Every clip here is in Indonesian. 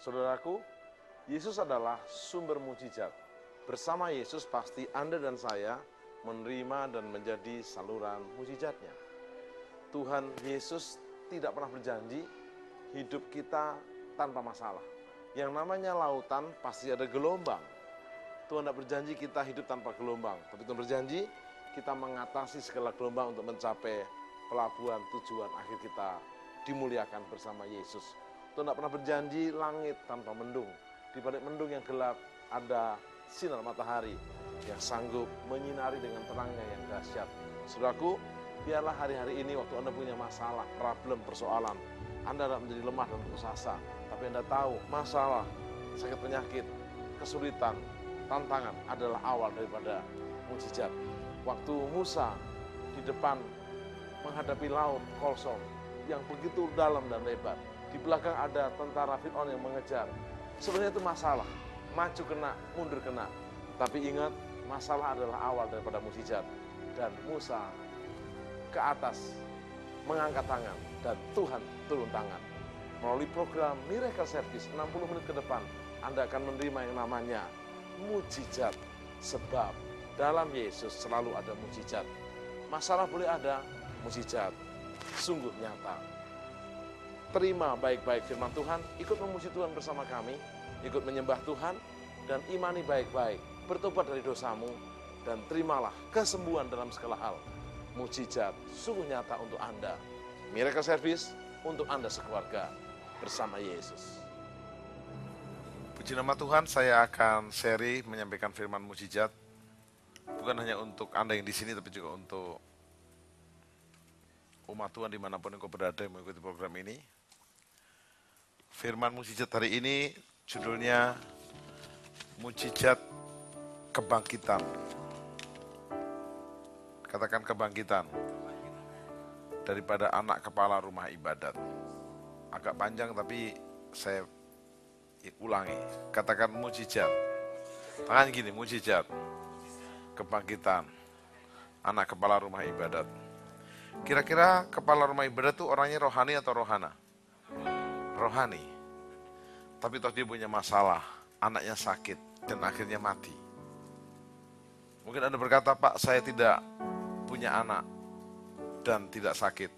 Saudaraku, Yesus adalah sumber mujizat. Bersama Yesus pasti Anda dan saya menerima dan menjadi saluran mujizatnya. Tuhan Yesus tidak pernah berjanji hidup kita tanpa masalah. Yang namanya lautan pasti ada gelombang. Tuhan tidak berjanji kita hidup tanpa gelombang, tapi Tuhan berjanji kita mengatasi segala gelombang untuk mencapai pelabuhan tujuan akhir kita dimuliakan bersama Yesus. Tuhan tidak pernah berjanji langit tanpa mendung. Di balik mendung yang gelap ada sinar matahari yang sanggup menyinari dengan terangnya yang dahsyat. Saudaraku, biarlah hari-hari ini waktu Anda punya masalah, problem, persoalan, Anda tidak menjadi lemah dan putus asa, tapi Anda tahu masalah, sakit penyakit, kesulitan, tantangan adalah awal daripada mujizat. Waktu Musa di depan menghadapi laut Kolsom yang begitu dalam dan lebar, di belakang ada tentara Fir'aun yang mengejar. Sebenarnya itu masalah, maju kena, mundur kena. Tapi ingat, masalah adalah awal daripada mujizat. Dan Musa ke atas mengangkat tangan dan Tuhan turun tangan. Melalui program Miracle Service 60 menit ke depan, Anda akan menerima yang namanya mujizat. Sebab dalam Yesus selalu ada mujizat. Masalah boleh ada, mujizat sungguh nyata. Terima baik-baik firman Tuhan, ikut memuji Tuhan bersama kami, ikut menyembah Tuhan, dan imani baik-baik, bertobat dari dosamu, dan terimalah kesembuhan dalam segala hal. Mujizat sungguh nyata untuk Anda. Miracle Service untuk Anda sekeluarga bersama Yesus. Puji nama Tuhan, saya akan seri menyampaikan firman mujizat. Bukan hanya untuk Anda yang di sini, tapi juga untuk umat Tuhan dimanapun engkau berada yang mengikuti program ini. Firman mujizat hari ini judulnya Mujizat Kebangkitan. Katakan kebangkitan daripada anak kepala rumah ibadat. Agak panjang tapi saya ulangi. Katakan mujizat. Tangan gini, mujizat kebangkitan anak kepala rumah ibadat. Kira-kira kepala rumah ibadat itu orangnya rohani atau rohana? Rohani. Tapi toh dia punya masalah, anaknya sakit dan akhirnya mati. Mungkin Anda berkata, Pak, saya tidak punya anak dan tidak sakit.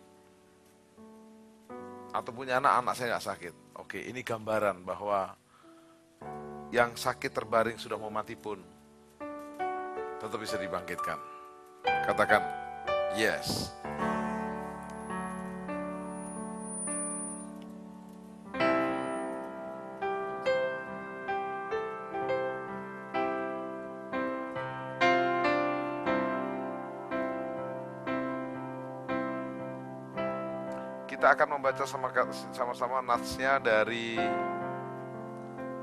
Atau punya anak saya nggak sakit. Oke, ini gambaran bahwa yang sakit terbaring sudah mau mati pun tetap bisa dibangkitkan. Katakan, yes. Kita akan membaca sama-sama natsnya dari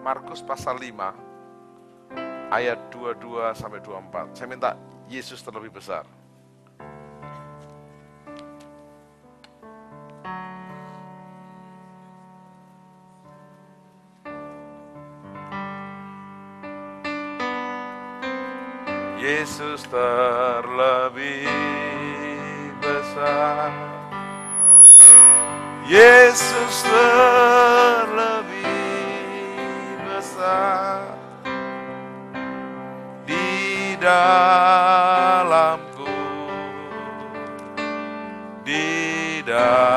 Markus pasal 5 ayat 22 sampai 24. Saya minta Yesus terlebih besar. Yesus terlebih besar. Yesus terlebih besar di dalamku, di dalamku.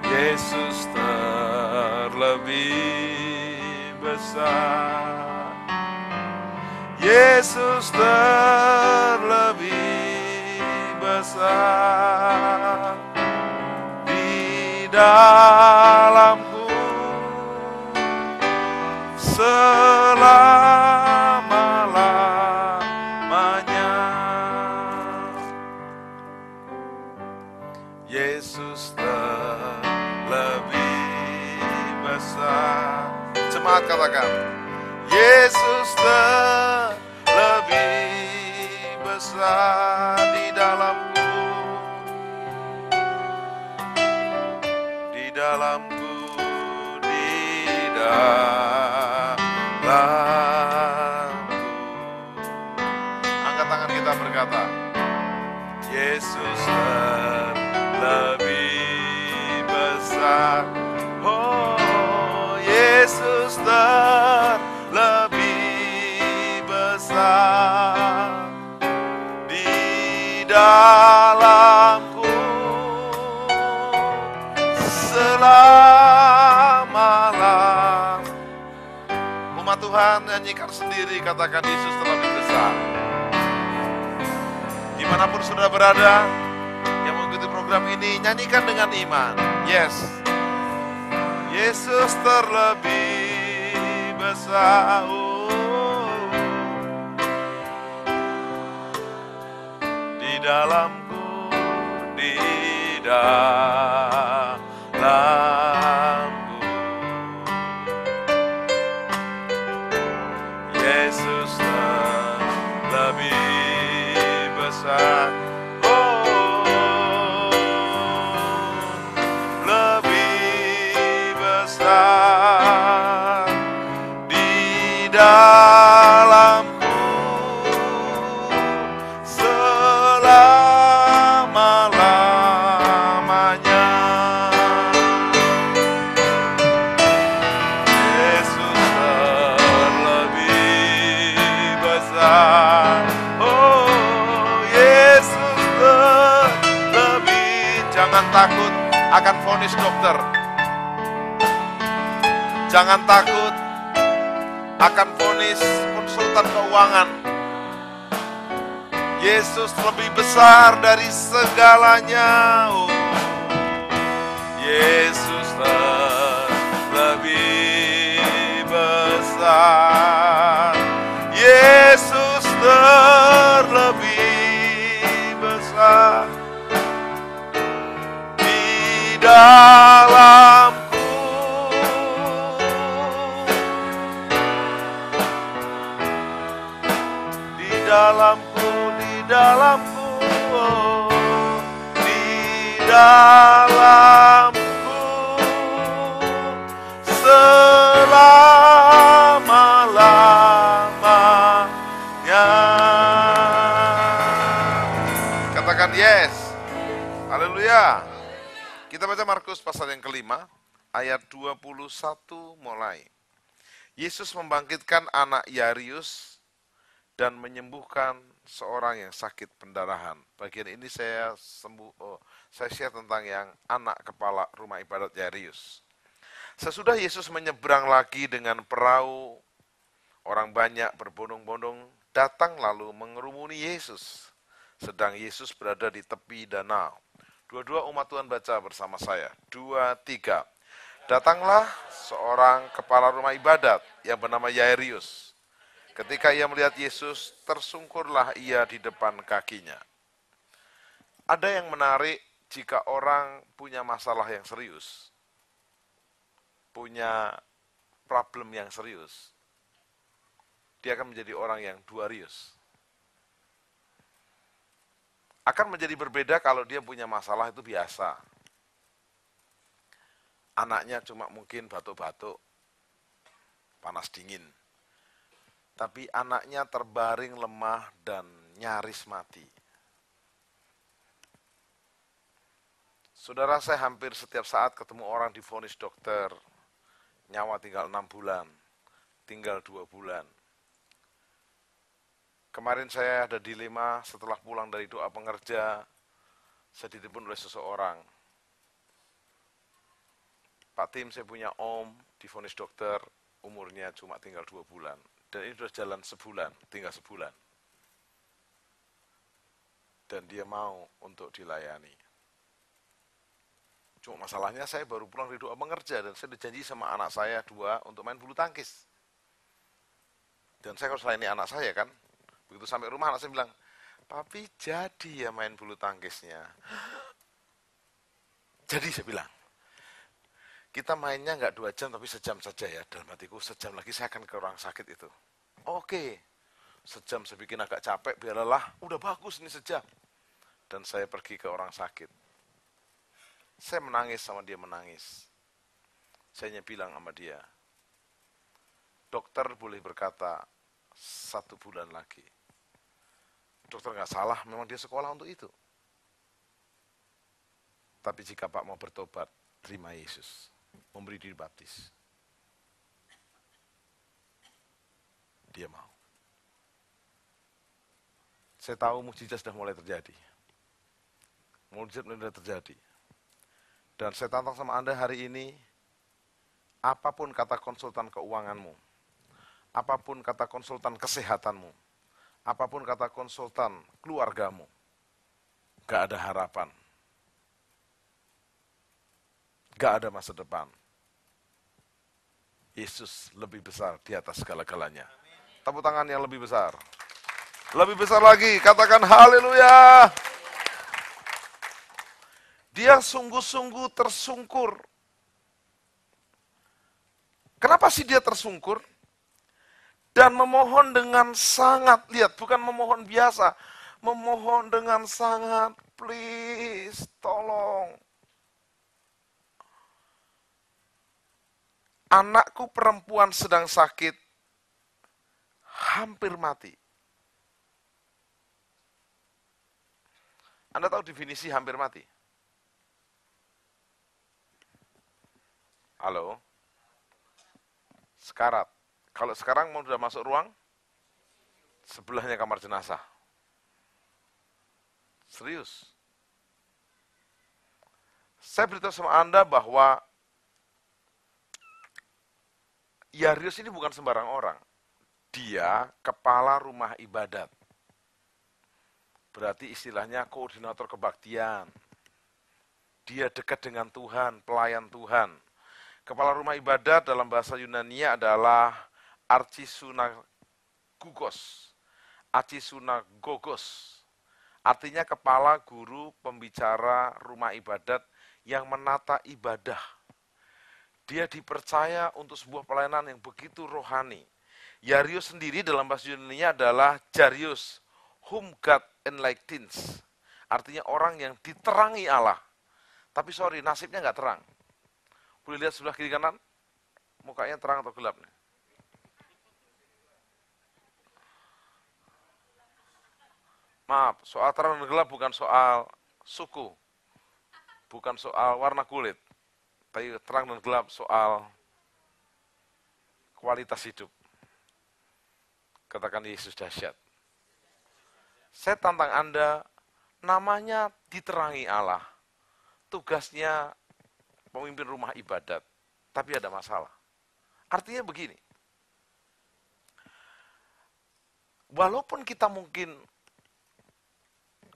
Yesus terlebih besar. Yesus terlebih besar di dalamku selama-lamanya. Yesus terlebih besar. Jemaat katakan, Yesus terlebih besar di dalamku, di dalamku, di dalamku. Angkat tangan kita berkata, Yesus terlebih Tuhan, nyanyikan sendiri, katakan Yesus terlebih besar. Dimanapun saudara berada, yang mengikuti program ini, nyanyikan dengan iman. Yes, Yesus terlebih besar. Di dalamku, di dalamku, Yesus terlebih besar. Oh, lebih besar di dalamku selama-lamanya. Yesus terlebih besar. Oh, Yesus terlebih. Jangan takut akan vonis dokter. Jangan takut akan vonis konsultan keuangan. Yesus lebih besar dari segalanya. Oh, Yesus lebih besar. Yesus terlebih besar di dalamku. Di dalamku, di dalamku, oh, di dalamku selama-lamanya. Katakan yes. Haleluya. Kita baca Markus pasal yang kelima, ayat 21 mulai. Yesus membangkitkan anak Yairus dan menyembuhkan seorang yang sakit pendarahan. Bagian ini saya share tentang yang anak kepala rumah ibadat Yairus. Sesudah Yesus menyeberang lagi dengan perahu, orang banyak berbondong-bondong datang lalu mengerumuni Yesus. Sedang Yesus berada di tepi danau. Dua-dua umat Tuhan baca bersama saya. 2, 3. Datanglah seorang kepala rumah ibadat yang bernama Yairus. Ketika ia melihat Yesus, tersungkurlah ia di depan kakinya. Ada yang menarik jika orang punya masalah yang serius, punya problem yang serius, dia akan menjadi orang yang duarius. Akan menjadi berbeda kalau dia punya masalah itu biasa. Anaknya cuma mungkin batuk-batuk, panas dingin. Tapi anaknya terbaring lemah dan nyaris mati. Saudara, saya hampir setiap saat ketemu orang divonis dokter, nyawa tinggal 6 bulan, tinggal 2 bulan. Kemarin saya ada dilema setelah pulang dari doa pengerja, saya ditelepon oleh seseorang. Pak Tim, saya punya om divonis dokter, umurnya cuma tinggal 2 bulan. Dan ini sudah jalan sebulan, tinggal sebulan. Dan dia mau untuk dilayani. Cuma masalahnya saya baru pulang dari doa pengerja dan saya dijanji sama anak saya 2 untuk main bulu tangkis. Dan saya harus layani anak saya kan. Begitu sampai rumah anak saya bilang, "Papi, jadi ya main bulu tangkisnya?" Jadi saya bilang, kita mainnya nggak 2 jam tapi sejam saja ya. Dalam hatiku sejam lagi saya akan ke orang sakit itu. Oke, sejam saya bikin agak capek, biar lelah, udah bagus ini sejam. Dan saya pergi ke orang sakit. Saya menangis sama dia menangis. Saya hanya bilang sama dia, dokter boleh berkata 1 bulan lagi. Dokter nggak salah, memang dia sekolah untuk itu. Tapi jika Pak mau bertobat, terima Yesus, memberi diri baptis. Dia mau. Saya tahu mukjizat sudah mulai terjadi. Mukjizat mulai terjadi. Dan saya tantang sama Anda hari ini, apapun kata konsultan keuanganmu, apapun kata konsultan kesehatanmu, apapun kata konsultan keluargamu, gak ada harapan, gak ada masa depan. Yesus lebih besar di atas segala-galanya. Tepuk tangan yang lebih besar. Lebih besar lagi, katakan haleluya. Dia sungguh-sungguh tersungkur. Kenapa sih dia tersungkur? Dan memohon dengan sangat, lihat, bukan memohon biasa, memohon dengan sangat, please, tolong. Anakku perempuan sedang sakit, hampir mati. Anda tahu definisi hampir mati? Halo? Sekarat. Kalau sekarang mau sudah masuk ruang, sebelahnya kamar jenazah. Serius. Saya beritahu sama Anda bahwa Yarius ini bukan sembarang orang. Dia kepala rumah ibadat. Berarti istilahnya koordinator kebaktian. Dia dekat dengan Tuhan, pelayan Tuhan. Kepala rumah ibadat dalam bahasa Yunani adalah archisunagogos. Archisunagogos. Artinya kepala guru pembicara rumah ibadat yang menata ibadah. Dia dipercaya untuk sebuah pelayanan yang begitu rohani. Yarius sendiri dalam bahasa Yunani adalah Jarius, whom God enlightens. Artinya orang yang diterangi Allah. Tapi sorry, nasibnya nggak terang. Boleh lihat sebelah kiri kanan? Mukanya terang atau gelap nih? Maaf, soal terang dan gelap bukan soal suku. Bukan soal warna kulit. Tapi terang dan gelap soal kualitas hidup. Katakan Yesus dahsyat. Saya tantang Anda, namanya diterangi Allah. Tugasnya pemimpin rumah ibadat, tapi ada masalah. Artinya begini, walaupun kita mungkin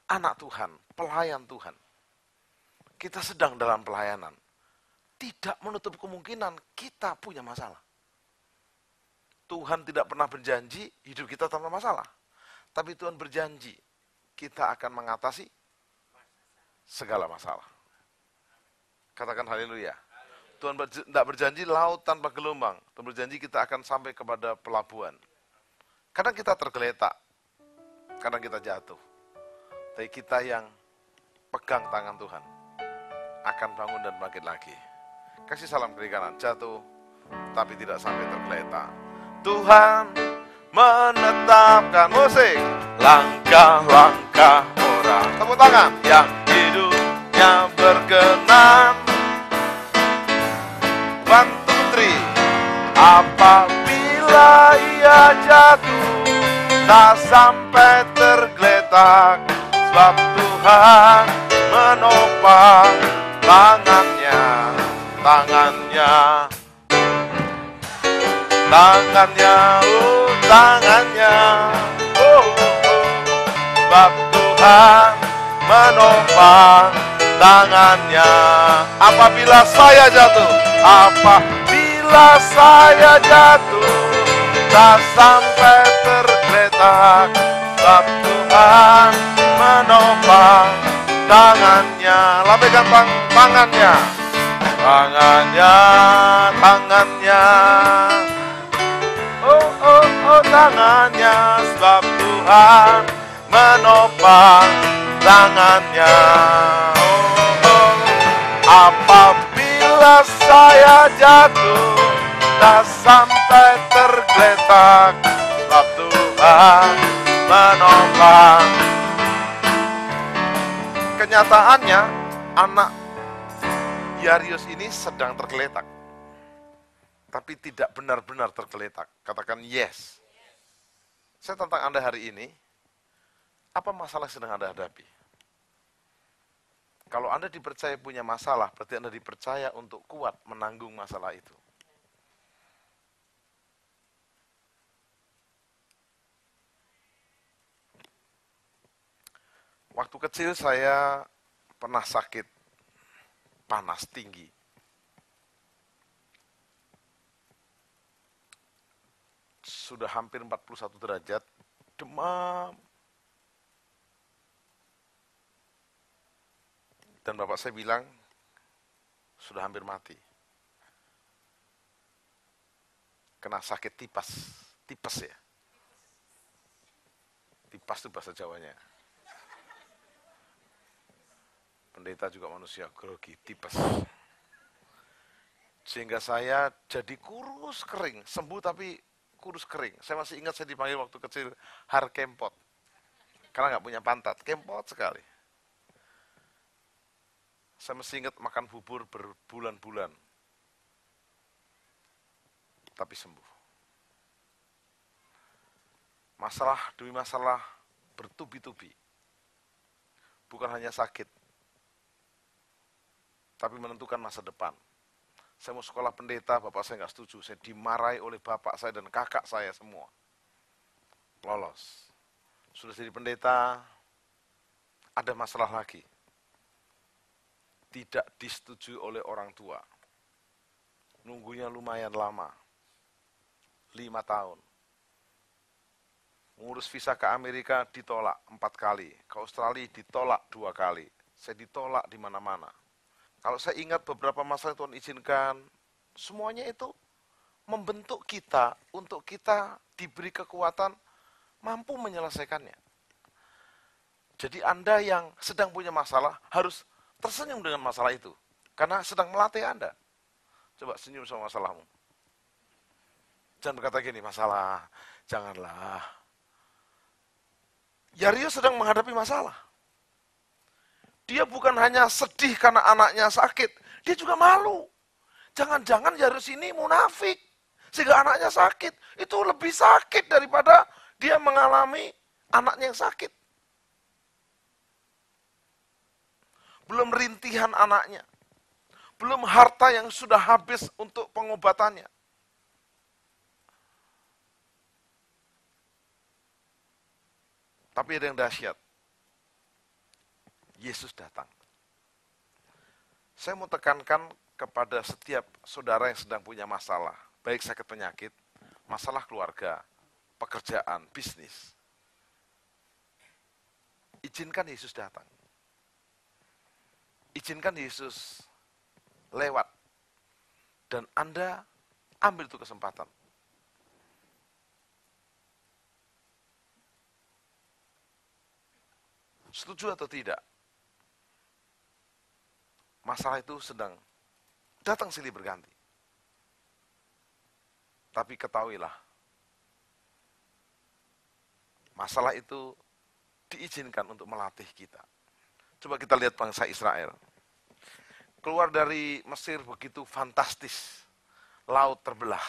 anak Tuhan, pelayan Tuhan, kita sedang dalam pelayanan, tidak menutup kemungkinan kita punya masalah. Tuhan tidak pernah berjanji hidup kita tanpa masalah. Tapi Tuhan berjanji kita akan mengatasi segala masalah. Katakan haleluya. Tuhan tidak berjanji laut tanpa gelombang. Tuhan berjanji kita akan sampai kepada pelabuhan. Kadang kita tergeletak. Kadang kita jatuh. Tapi kita yang pegang tangan Tuhan akan bangun dan bangkit lagi. Kasih salam kiri kanan. Jatuh tapi tidak sampai tergeletak. Tuhan menetapkan musik langkah-langkah orang. Tepuk tangan yang hidupnya berkenan. One, two, three. Apabila ia jatuh tak sampai tergeletak, sebab Tuhan menopang tangannya, tangannya, sebab Tuhan menopang tangannya. Apabila saya jatuh tak sampai tergeletak, sebab Tuhan menopang tangannya. Lambaikan tangannya. Oh, tangannya, sebab Tuhan menopang tangannya. Apabila saya jatuh tak sampai tergeletak, sebab Tuhan menopang. Kenyataannya anak Yarius ini sedang tergeletak, tapi tidak benar-benar tergeletak. Katakan yes. Saya tantang Anda hari ini, apa masalah yang sedang Anda hadapi? Kalau Anda dipercaya punya masalah, berarti Anda dipercaya untuk kuat menanggung masalah itu. Waktu kecil saya pernah sakit panas tinggi. Sudah hampir 41 derajat, demam. Dan bapak saya bilang, sudah hampir mati. Kena sakit tipes ya. Tipes itu bahasa Jawanya. Pendeta juga manusia, grogi, tipes. Sehingga saya jadi kurus kering, sembuh tapi kurus kering. Saya masih ingat saya dipanggil waktu kecil har kempot. Karena nggak punya pantat, kempot sekali. Saya masih ingat makan bubur berbulan-bulan. Tapi sembuh. Masalah demi masalah bertubi-tubi. Bukan hanya sakit, tapi menentukan masa depan. Saya mau sekolah pendeta, bapak saya nggak setuju. Saya dimarahi oleh bapak saya dan kakak saya semua. Lolos. Sudah jadi pendeta, ada masalah lagi. Tidak disetujui oleh orang tua. Nunggunya lumayan lama. 5 tahun. Ngurus visa ke Amerika ditolak 4 kali. Ke Australia ditolak 2 kali. Saya ditolak di mana-mana. Kalau saya ingat beberapa masalah Tuhan izinkan, semuanya itu membentuk kita untuk kita diberi kekuatan mampu menyelesaikannya. Jadi Anda yang sedang punya masalah harus tersenyum dengan masalah itu. Karena sedang melatih Anda. Coba senyum sama masalahmu. Jangan berkata gini, masalah, janganlah. Yario sedang menghadapi masalah. Dia bukan hanya sedih karena anaknya sakit, dia juga malu. Jangan-jangan Yaris ini munafik, sehingga anaknya sakit. Itu lebih sakit daripada dia mengalami anaknya yang sakit. Belum rintihan anaknya. Belum harta yang sudah habis untuk pengobatannya. Tapi ada yang dahsyat. Yesus datang. Saya mau tekankan kepada setiap saudara yang sedang punya masalah, baik sakit penyakit, masalah keluarga, pekerjaan, bisnis. Izinkan Yesus datang. Izinkan Yesus lewat. Dan Anda ambil itu kesempatan. Setuju atau tidak? Masalah itu sedang datang silih berganti. Tapi ketahuilah, masalah itu diizinkan untuk melatih kita. Coba kita lihat bangsa Israel. Keluar dari Mesir begitu fantastis. Laut terbelah.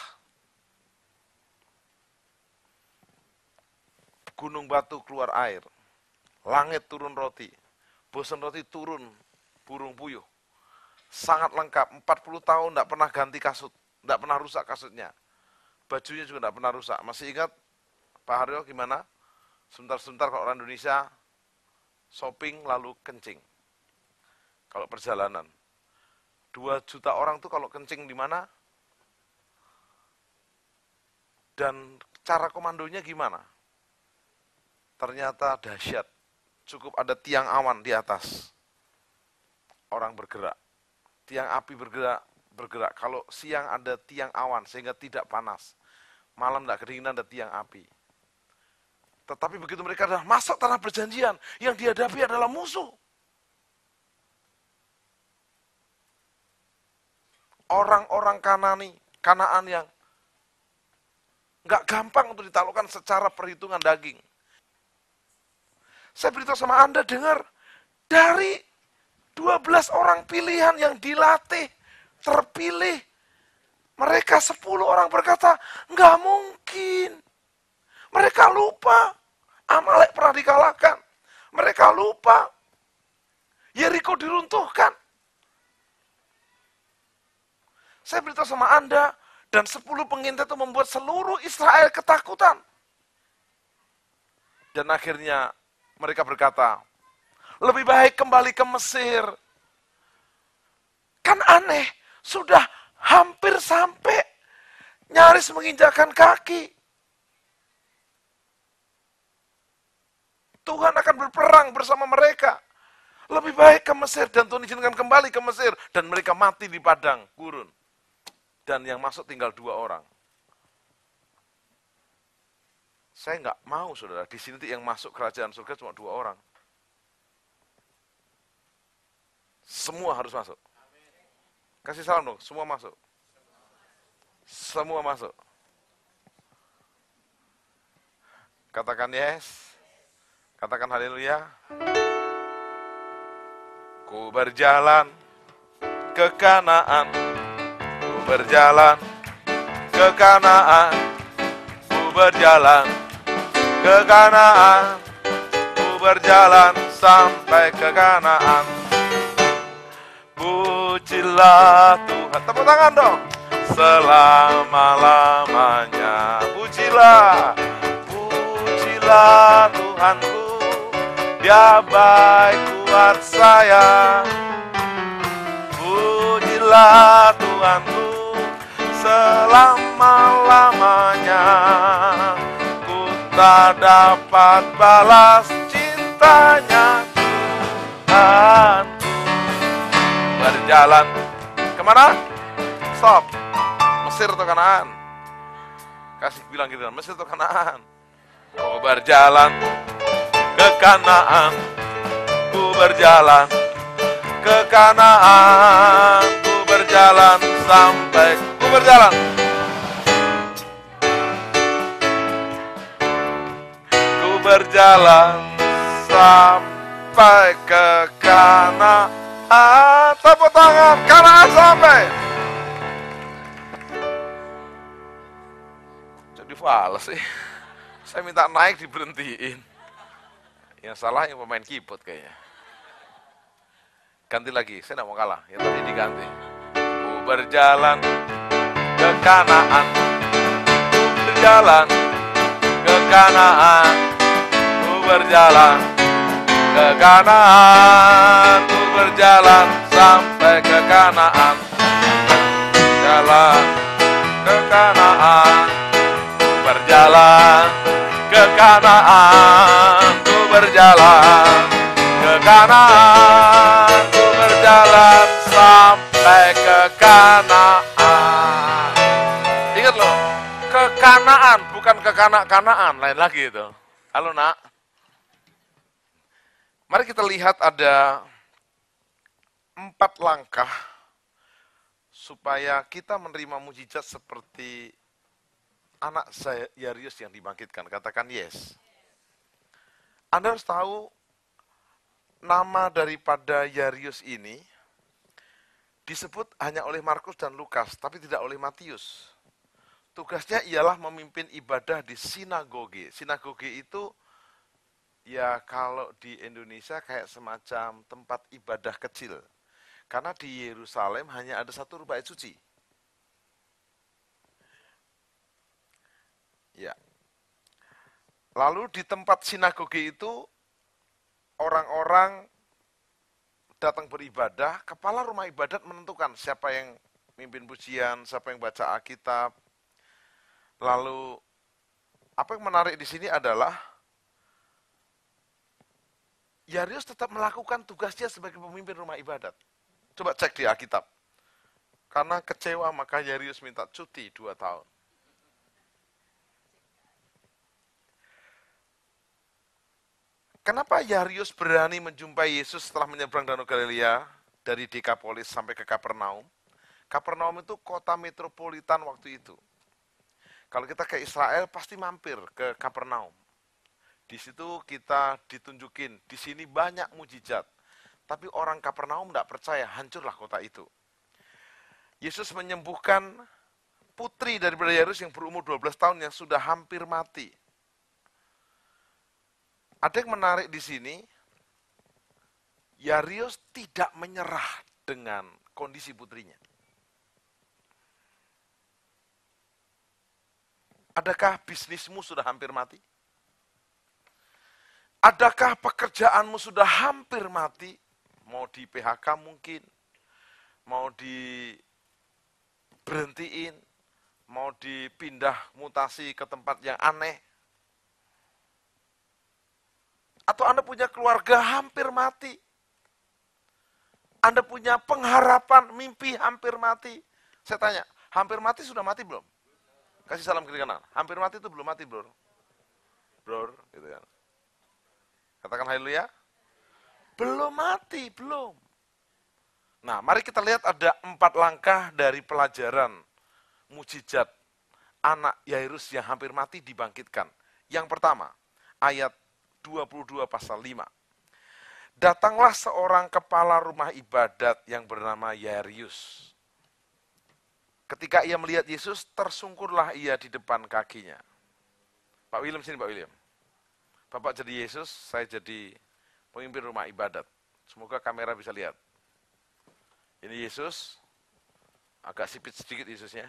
Gunung batu keluar air. Langit turun roti. Bosan roti turun burung puyuh. Sangat lengkap. 40 tahun tidak pernah ganti kasut. Tidak pernah rusak kasutnya. Bajunya juga tidak pernah rusak. Masih ingat Pak Haryo gimana? Sebentar-sebentar kalau orang Indonesia shopping lalu kencing. Kalau perjalanan. 2 juta orang tuh kalau kencing di mana? Dan cara komandonya gimana? Ternyata dahsyat. Cukup ada tiang awan di atas. Orang bergerak. Tiang api bergerak. Kalau siang ada tiang awan sehingga tidak panas. Malam tidak kedinginan ada tiang api. Tetapi begitu mereka sudah masuk tanah perjanjian, yang dihadapi adalah musuh. Orang-orang Kanaan yang nggak gampang untuk ditaklukkan secara perhitungan daging. Saya beritahu sama Anda, dengar, dari 12 orang pilihan yang dilatih, terpilih, mereka 10 orang berkata, nggak mungkin. Mereka lupa, Amalek pernah dikalahkan. Mereka lupa, Yeriko diruntuhkan. Saya beritahu sama Anda, dan 10 pengintai itu membuat seluruh Israel ketakutan. Dan akhirnya mereka berkata, Lebih baik kembali ke Mesir. Kan aneh, sudah hampir sampai, nyaris menginjakkan kaki. Tuhan akan berperang bersama mereka. Lebih baik ke Mesir, dan Tuhan izinkan kembali ke Mesir. Dan mereka mati di padang gurun. Dan yang masuk tinggal 2 orang. Saya nggak mau, saudara, di sini yang masuk kerajaan surga cuma 2 orang. Semua harus masuk. Kasih salam dong, semua masuk. Semua masuk. Katakan yes. Katakan haleluya. Ku berjalan ke Kanaan. Ku berjalan ke Kanaan. Ku berjalan ke Kanaan. Ku berjalan sampai ke Kanaan. Pujilah Tuhan. Tepuk tangan dong. Selama-lamanya. Pujilah. Pujilah Tuhanku. Dia baik buat saya. Pujilah Tuhanku. Selama-lamanya. Ku tak dapat balas cintanya Tuhan. Berjalan kemana? Stop. Mesir atau Kanaan? Kasih bilang gitu, Mesir atau Kanaan? Ku berjalan ke Kanaan. Ku berjalan ke Kanaan. Ku berjalan sampai. Ku berjalan. Ku berjalan sampai ke Kanaan. Tepuk tangan, Kanaan sampai. Jadi fals sih. Saya minta naik diberhentiin. Yang salah yang pemain keyboard kayaknya. Ganti lagi, saya tidak mau kalah. Yang tadi diganti. Ku berjalan ke Kanaan. Ku berjalan ke Kanaan. Ku berjalan ke Kanaan. Ku berjalan sampai ke Kanaan. Jalan ke Kanaan. Ku berjalan ke Kanaan. Ku berjalan ke Kanaan. Ku berjalan sampai ke Kanaan. Ingat loh, ke Kanaan, bukan ke kanak-kanaan, lain lagi itu. Halo nak. Mari kita lihat ada 4 langkah supaya kita menerima mujizat seperti anak Yarius yang dibangkitkan. Katakan yes. Anda harus tahu nama daripada Yarius ini disebut hanya oleh Markus dan Lukas, tapi tidak oleh Matius. Tugasnya ialah memimpin ibadah di sinagoge. Sinagoge itu ya kalau di Indonesia kayak semacam tempat ibadah kecil. Karena di Yerusalem hanya ada 1 bait suci. Ya. Lalu di tempat sinagoge itu orang-orang datang beribadah, kepala rumah ibadat menentukan siapa yang mimpin pujian, siapa yang baca Alkitab. Lalu apa yang menarik di sini adalah Yarius tetap melakukan tugasnya sebagai pemimpin rumah ibadat. Coba cek di Alkitab. Karena kecewa maka Yarius minta cuti 2 tahun. Kenapa Yarius berani menjumpai Yesus setelah menyeberang Danau Galilea dari Dekapolis sampai ke Kapernaum? Kapernaum itu kota metropolitan waktu itu. Kalau kita ke Israel pasti mampir ke Kapernaum. Di situ kita ditunjukin, di sini banyak mujizat. Tapi orang Kapernaum tidak percaya, hancurlah kota itu. Yesus menyembuhkan putri daripada Yarius yang berumur 12 tahun yang sudah hampir mati. Ada yang menarik di sini, Yarius tidak menyerah dengan kondisi putrinya. Adakah bisnismu sudah hampir mati? Adakah pekerjaanmu sudah hampir mati? Mau di PHK mungkin, mau diberhentiin, mau dipindah mutasi ke tempat yang aneh. Atau Anda punya keluarga hampir mati. Anda punya pengharapan, mimpi hampir mati. Saya tanya, hampir mati sudah mati belum? Kasih salam kiri kanan. Hampir mati itu belum mati, bro. Bro, gitu kan. Katakan haleluya. Belum mati, belum. Nah, mari kita lihat ada 4 langkah dari pelajaran mujizat anak Yairus yang hampir mati dibangkitkan. Yang pertama, ayat 22 pasal 5. Datanglah seorang kepala rumah ibadat yang bernama Yairus. Ketika ia melihat Yesus, tersungkurlah ia di depan kakinya. Pak William sini, Pak William. Bapak jadi Yesus, saya jadi pemimpin rumah ibadat. Semoga kamera bisa lihat. Ini Yesus, agak sipit sedikit Yesusnya.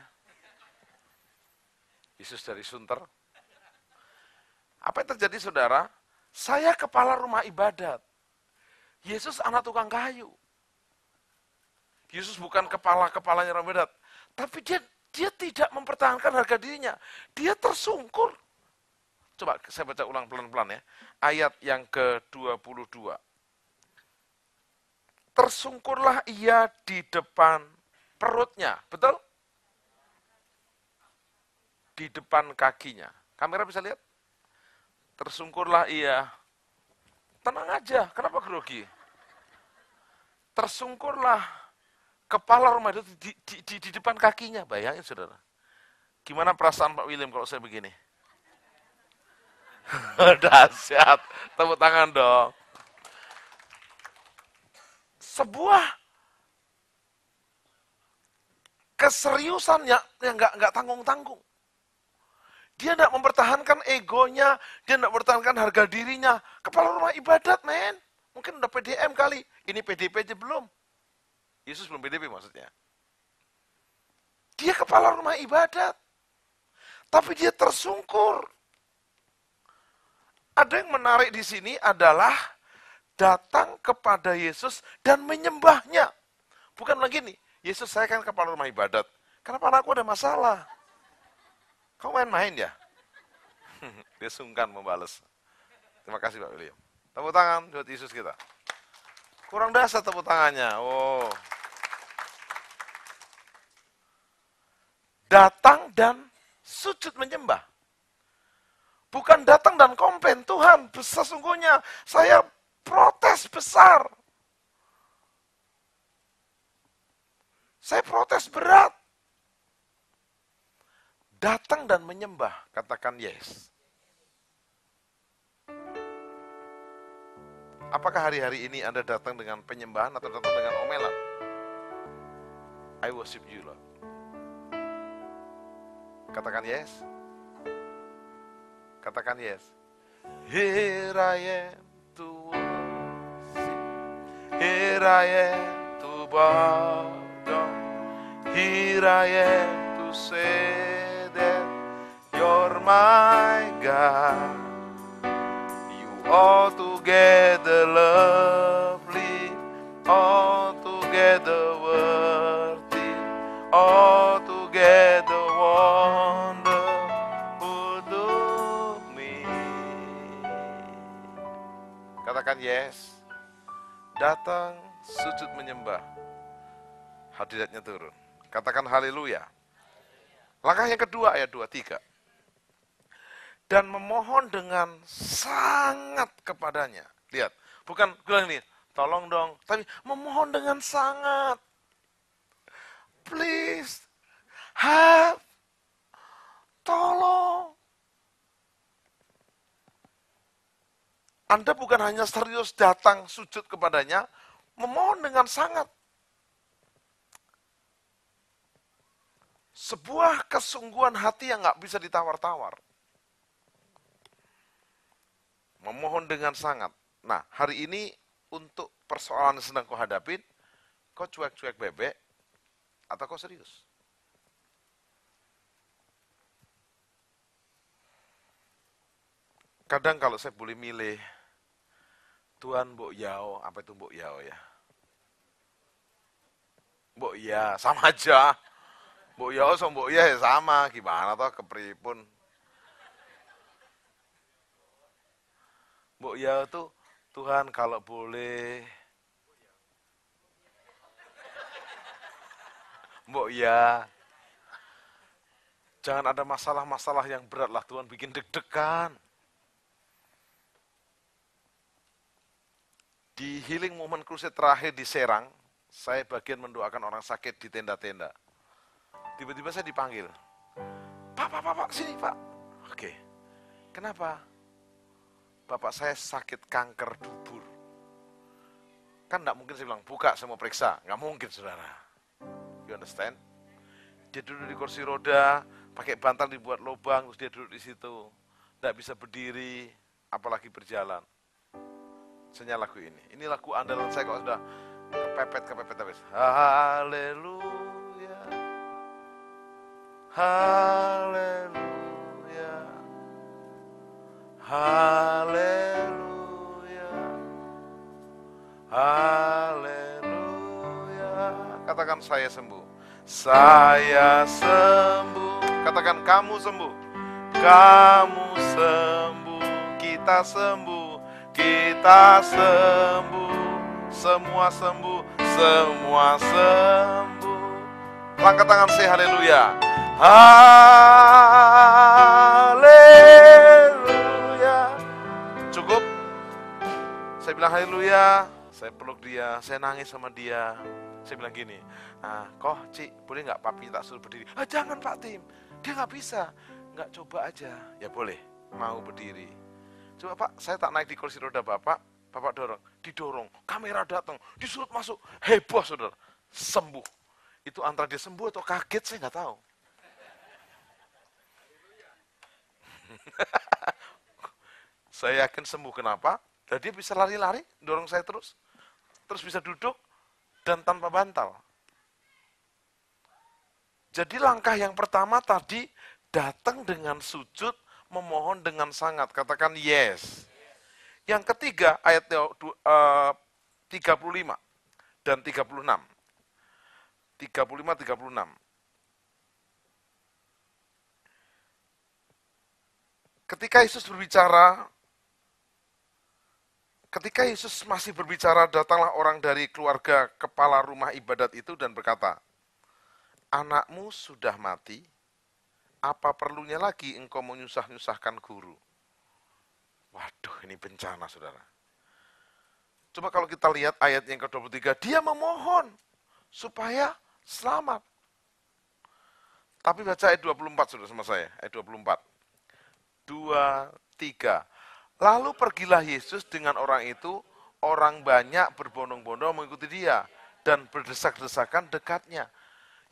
Yesus dari Sunter. Apa yang terjadi saudara? Saya kepala rumah ibadat. Yesus anak tukang kayu. Yesus bukan kepalanya rumah ibadat. Tapi dia tidak mempertahankan harga dirinya. Dia tersungkur. Coba saya baca ulang pelan-pelan ya. Ayat yang ke-22. Tersungkurlah ia di depan perutnya. Betul? Di depan kakinya. Kamera bisa lihat? Tersungkurlah ia. Tenang aja, kenapa grogi? Tersungkurlah kepala rumah itu di depan kakinya. Bayangin saudara. Gimana perasaan Pak William kalau saya begini? Dahsyat. Tepuk tangan dong. Sebuah keseriusan yang nggak tanggung-tanggung. Dia tidak mempertahankan egonya, dia tidak mempertahankan harga dirinya. Kepala rumah ibadat, men. Mungkin udah PDM kali. Ini PDP aja belum. Yesus belum PDP maksudnya. Dia kepala rumah ibadat. Tapi dia tersungkur. Ada yang menarik di sini adalah datang kepada Yesus dan menyembahnya. Bukan lagi nih, Yesus saya kan kepala rumah ibadat. Kenapa anakku ada masalah? Kau main-main ya? Dia sungkan membalas. Terima kasih Pak William. Tepuk tangan buat Yesus kita. Kurang dasar tepuk tangannya. Oh. Datang dan sujud menyembah. Bukan datang dan komplain. Tuhan, sesungguhnya saya protes besar. Saya protes berat. Datang dan menyembah, katakan yes. Apakah hari-hari ini Anda datang dengan penyembahan atau datang dengan omelan? I worship you, Lord. Katakan yes. Katakan yes. Here I am to worship. Here I am to bow down. Here I am to say You're my God. You altogether lovely, altogether worthy, altogether wonderful to me. Katakan yes. Datang sujud menyembah. Hadiratnya turun. Katakan haleluya. Langkah yang kedua ayat 23. Dan memohon dengan sangat kepadanya. Lihat, bukan bilang ini, tolong dong, tapi memohon dengan sangat. Please, help, tolong. Anda bukan hanya serius datang sujud kepadanya, memohon dengan sangat. Sebuah kesungguhan hati yang nggak bisa ditawar-tawar. Memohon dengan sangat. Nah, hari ini untuk persoalan yang sedang kau hadapin, kau cuek-cuek bebek, atau kau serius? Kadang kalau saya boleh milih Tuhan Mbok Yao, apa itu Mbok Yao ya? Mbok ya, sama aja. Mbok Yao sama Mbok ya sama, gimana toh kepripun. Mbok Yao tuh, Tuhan kalau boleh. Mbok ya. Jangan ada masalah-masalah yang berat lah, Tuhan bikin deg-degan. Di Healing Moment Crusade terakhir di Serang, saya bagian mendoakan orang sakit di tenda-tenda. Tiba-tiba saya dipanggil. Pak, sini Pak. Oke, kenapa? Bapak saya sakit kanker dubur. Kan enggak mungkin saya bilang, buka saya mau periksa. Enggak mungkin saudara. You understand? Dia duduk di kursi roda, pakai bantal dibuat lubang, terus dia duduk di situ. Enggak bisa berdiri, apalagi berjalan. Senyalah lagu ini. Ini lagu andalan saya kalau sudah kepepet habis. Haleluya. Haleluya. Haleluya. Haleluya. Katakan saya sembuh. Saya sembuh. Katakan kamu sembuh. Kamu sembuh. Kita sembuh. Kita sembuh, semua sembuh, semua sembuh. Angkat tangan saya haleluya. Haleluya. Cukup? Saya bilang haleluya, saya peluk dia, saya nangis sama dia. Saya bilang gini, kok Cik, boleh gak papi tak suruh berdiri? Jangan Pak Tim, dia gak bisa. Gak, coba aja. Ya boleh, mau berdiri. Coba Pak, saya tak naik di kursi roda Bapak dorong, didorong, kamera datang, disuruh masuk, heboh saudara, sembuh. Itu antara dia sembuh atau kaget, saya nggak tahu. Saya yakin sembuh, kenapa? Dan dia bisa lari-lari, dorong saya terus bisa duduk, dan tanpa bantal. Jadi langkah yang pertama tadi, datang dengan sujud, memohon dengan sangat, katakan yes. Yang ketiga ayat 35 dan 36. 35-36. Ketika Yesus masih berbicara, datanglah orang dari keluarga kepala rumah ibadat itu dan berkata, anakmu sudah mati, apa perlunya lagi engkau menyusah-nyusahkan guru? Waduh, ini bencana, saudara. Coba kalau kita lihat ayat yang ke-23, dia memohon supaya selamat. Tapi baca ayat 24, saudara, sama saya. Ayat 24. 2, 3. Lalu pergilah Yesus dengan orang itu, orang banyak berbondong-bondong mengikuti dia, dan berdesak-desakan dekatnya.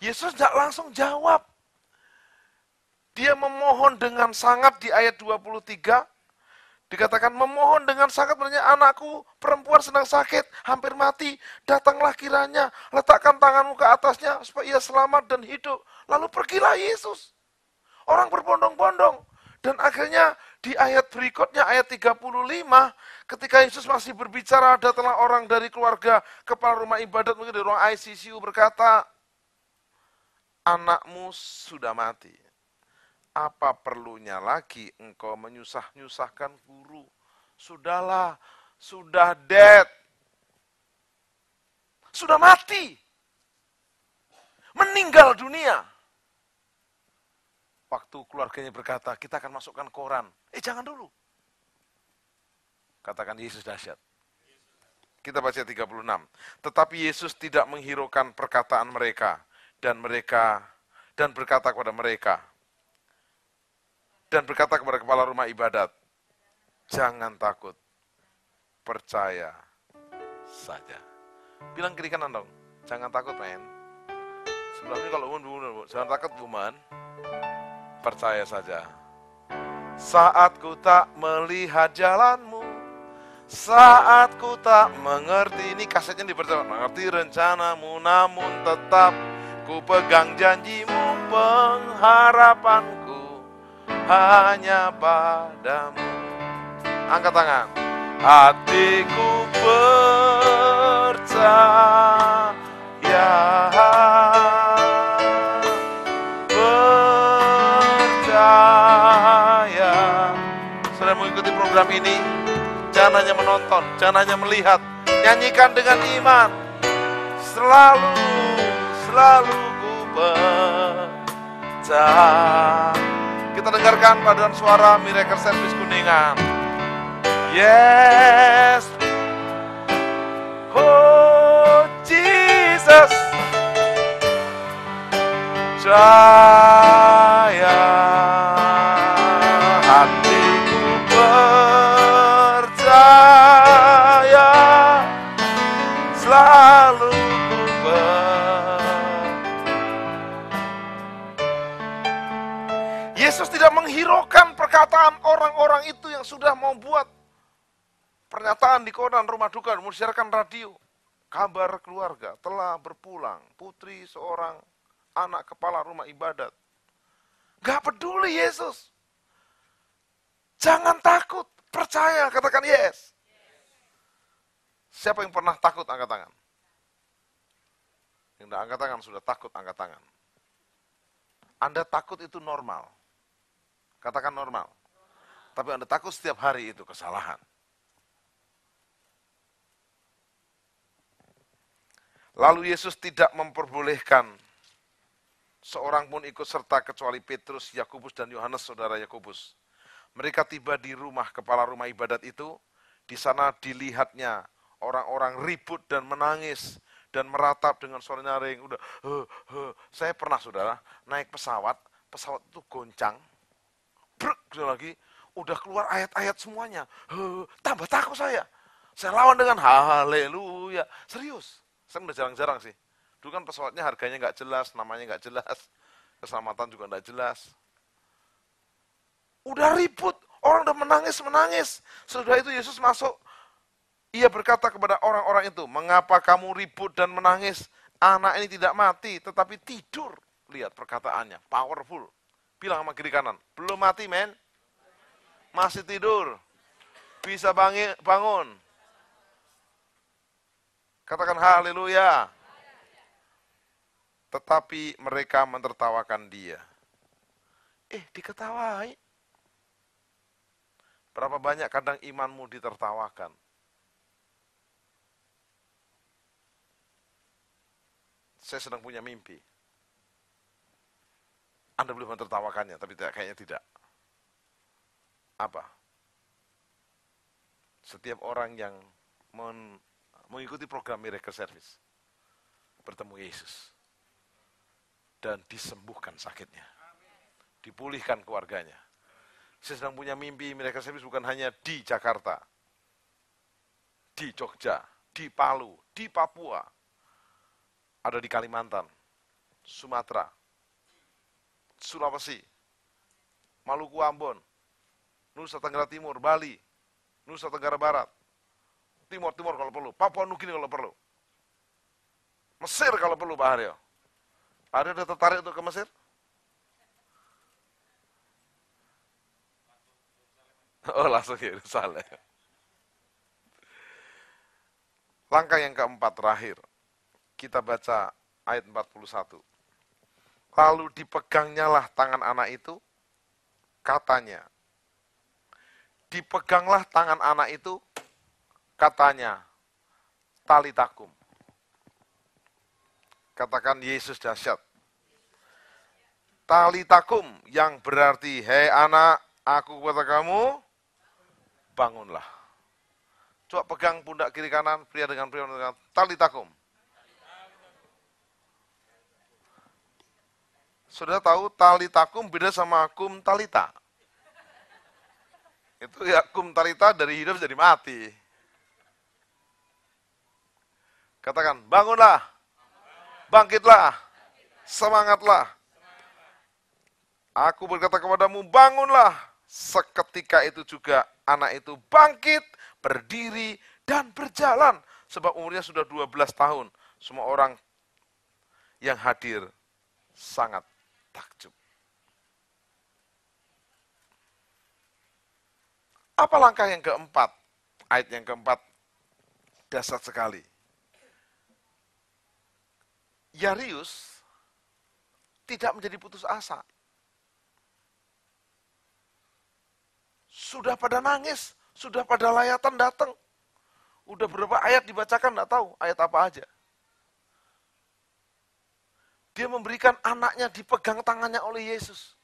Yesus tidak langsung jawab. Dia memohon dengan sangat di ayat 23, dikatakan memohon dengan sangat, berarti anakku perempuan sedang sakit, hampir mati, datanglah kiranya, letakkan tanganmu ke atasnya, supaya ia selamat dan hidup. Lalu pergilah Yesus. Orang berbondong-bondong. Dan akhirnya di ayat berikutnya, ayat 35, ketika Yesus masih berbicara, datanglah orang dari keluarga kepala rumah ibadat, mungkin dari ruang ICU berkata, anakmu sudah mati. Apa perlunya lagi engkau menyusah-nyusahkan guru? Sudahlah, sudah dead. Sudah mati. Meninggal dunia. Waktu keluarganya berkata, kita akan masukkan koran. Jangan dulu. Katakan Yesus dahsyat. Kita baca 36. Tetapi Yesus tidak menghiraukan perkataan mereka dan berkata kepada mereka, dan berkata kepada kepala rumah ibadat, jangan takut, percaya saja. Bilang kiri kanan dong, jangan takut men. Sebelumnya kalau jangan takut woman, percaya saja. Saat ku tak melihat jalanmu, saat ku tak mengerti, ini kasetnya dipercaya, mengerti rencanamu, namun tetap ku pegang janjimu, pengharapanku hanya padamu. Angkat tangan. hatiku percaya, Saudara mengikuti program ini, jangan hanya menonton, jangan hanya melihat, nyanyikan dengan iman. Selalu ku percaya. Kita dengarkan paduan suara Miracle Service Kuningan. Yes, oh Jesus, percaya, hatiku percaya, selalu ku Yesus tidak menghiraukan perkataan orang-orang itu yang sudah membuat pernyataan di koran rumah duka, mensiarkan radio. Kabar keluarga telah berpulang, putri seorang anak kepala rumah ibadat. Gak peduli Yesus. Jangan takut, percaya, katakan yes. Siapa yang pernah takut angkat tangan? Yang tidak angkat tangan sudah takut angkat tangan. Anda takut itu normal. Katakan normal. Tapi Anda takut setiap hari itu kesalahan. Lalu Yesus tidak memperbolehkan seorang pun ikut serta kecuali Petrus, Yakobus dan Yohanes, saudara Yakobus. Mereka tiba di rumah kepala rumah ibadat itu. Di sana dilihatnya orang-orang ribut dan menangis dan meratap dengan suara nyaring. Udah, Saya pernah saudara naik pesawat itu goncang, brek lagi, udah keluar ayat-ayat semuanya. Tambah takut saya. Saya lawan dengan haleluya. Serius. Saya udah jarang-jarang sih. Dulu kan pesawatnya harganya nggak jelas, namanya nggak jelas, keselamatan juga nggak jelas. Udah ribut, orang udah menangis. Setelah itu Yesus masuk, Ia berkata kepada orang-orang itu, mengapa kamu ribut dan menangis? Anak ini tidak mati, tetapi tidur. Lihat perkataannya, powerful. Bilang sama kiri kanan, belum mati men, masih tidur, bisa bangun. Katakan haleluya. Tetapi mereka mentertawakan dia. Diketawai. Berapa banyak kadang imanmu ditertawakan. Saya sedang punya mimpi. Anda boleh mentertawakannya, tapi kayaknya tidak. Apa? Setiap orang yang mengikuti program Miracle Service bertemu Yesus dan disembuhkan sakitnya, dipulihkan keluarganya. Saya sedang punya mimpi Miracle Service bukan hanya di Jakarta, di Jogja, di Palu, di Papua, ada di Kalimantan, Sumatera, Sulawesi, Maluku Ambon, Nusa Tenggara Timur, Bali, Nusa Tenggara Barat, Timur kalau perlu, Papua Nugini kalau perlu, Mesir kalau perlu Pak Haryo. Ada tertarik untuk ke Mesir? Oh langsung Yerusalem. Langkah yang keempat terakhir, kita baca ayat 41. Lalu dipegangnyalah tangan anak itu, katanya. Dipeganglah tangan anak itu, katanya, talitakum. Katakan Yesus dahsyat. Talitakum yang berarti, hei anak, aku kata kamu, bangunlah. Coba pegang pundak kiri kanan, pria dengan talitakum. Sudah tahu talitakum beda sama kum talita. Itu ya kum talita dari hidup jadi mati. Katakan, bangunlah, bangkitlah, semangatlah. Aku berkata kepadamu, bangunlah. Seketika itu juga anak itu bangkit, berdiri, dan berjalan. Sebab umurnya sudah 12 tahun. Semua orang yang hadir sangat takjub. Apa langkah yang keempat? Ayat yang keempat, dahsyat sekali. Yairus tidak menjadi putus asa. Sudah pada nangis, sudah pada layatan datang. Udah berapa ayat dibacakan, enggak tahu ayat apa aja. Dia memberikan anaknya dipegang tangannya oleh Yesus.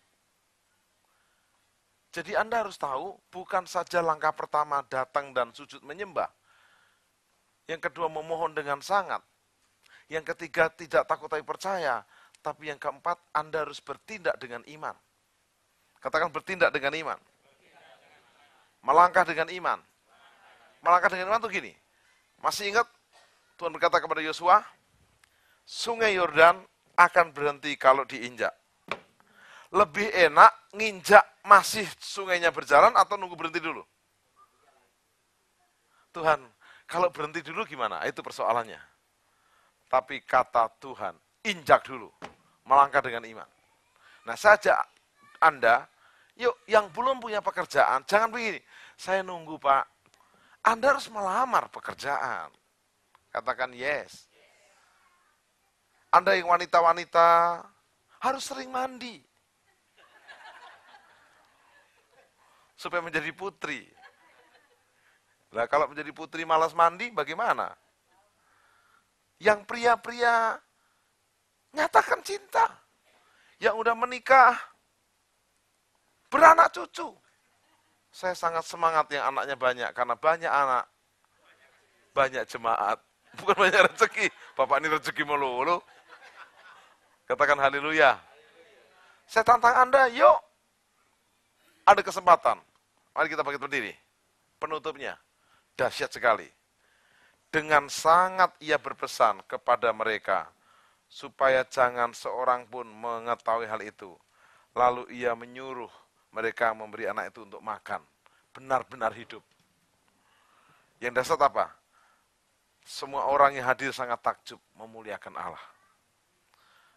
Jadi Anda harus tahu, bukan saja langkah pertama datang dan sujud menyembah. Yang kedua memohon dengan sangat. Yang ketiga tidak takut tapi percaya. Tapi yang keempat, Anda harus bertindak dengan iman. Katakan bertindak dengan iman. Melangkah dengan iman. Melangkah dengan iman itu gini. Masih ingat Tuhan berkata kepada Yosua, Sungai Yordan akan berhenti kalau diinjak. Lebih enak nginjak masih sungainya berjalan atau nunggu berhenti dulu? Tuhan, kalau berhenti dulu gimana? Itu persoalannya. Tapi kata Tuhan, injak dulu. Melangkah dengan iman. Nah, saya ajak Anda, yuk yang belum punya pekerjaan, jangan begini. Saya nunggu Pak. Anda harus melamar pekerjaan. Katakan yes. Anda yang wanita-wanita harus sering mandi. Supaya menjadi putri. Nah, kalau menjadi putri malas mandi, bagaimana? Yang pria-pria nyatakan cinta. Yang udah menikah, beranak cucu. Saya sangat semangat yang anaknya banyak, karena banyak anak, banyak jemaat. Bukan banyak rezeki. Bapak ini rezeki melulu. Katakan haleluya. Saya tantang Anda, yuk. Ada kesempatan. Mari kita bangkit berdiri. Penutupnya, dahsyat sekali. Dengan sangat ia berpesan kepada mereka, supaya jangan seorang pun mengetahui hal itu. Lalu ia menyuruh mereka memberi anak itu untuk makan. Benar-benar hidup. Yang dahsyat apa? Semua orang yang hadir sangat takjub memuliakan Allah.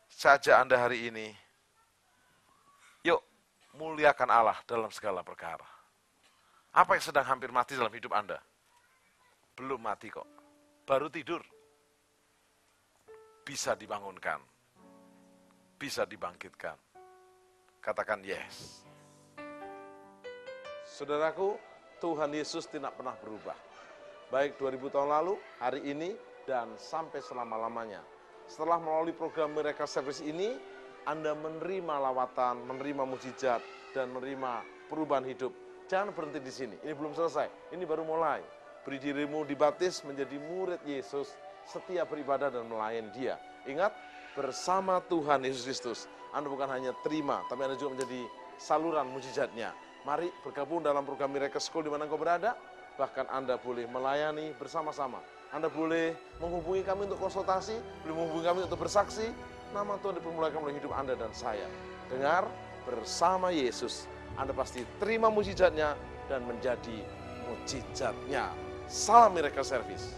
Saja Anda hari ini, yuk muliakan Allah dalam segala perkara. Apa yang sedang hampir mati dalam hidup Anda? Belum mati kok, baru tidur. Bisa dibangunkan, bisa dibangkitkan. Katakan yes. Saudaraku, Tuhan Yesus tidak pernah berubah. Baik 2000 tahun lalu, hari ini, dan sampai selama-lamanya. Setelah melalui program Miracle Service ini, Anda menerima lawatan, menerima mukjizat, dan menerima perubahan hidup. Jangan berhenti di sini, ini belum selesai, ini baru mulai. Beri dirimu dibaptis menjadi murid Yesus, setia beribadah dan melayani Dia. Ingat, bersama Tuhan Yesus Kristus, Anda bukan hanya terima, tapi Anda juga menjadi saluran mukjizatnya. Mari bergabung dalam program Miracle School di mana Engkau berada. Bahkan Anda boleh melayani bersama-sama. Anda boleh menghubungi kami untuk konsultasi, boleh menghubungi kami untuk bersaksi. Nama Tuhan dipermuliakan oleh hidup Anda dan saya. Dengar, bersama Yesus, Anda pasti terima mukjizatnya dan menjadi mukjizatnya. Salam Miracle Service.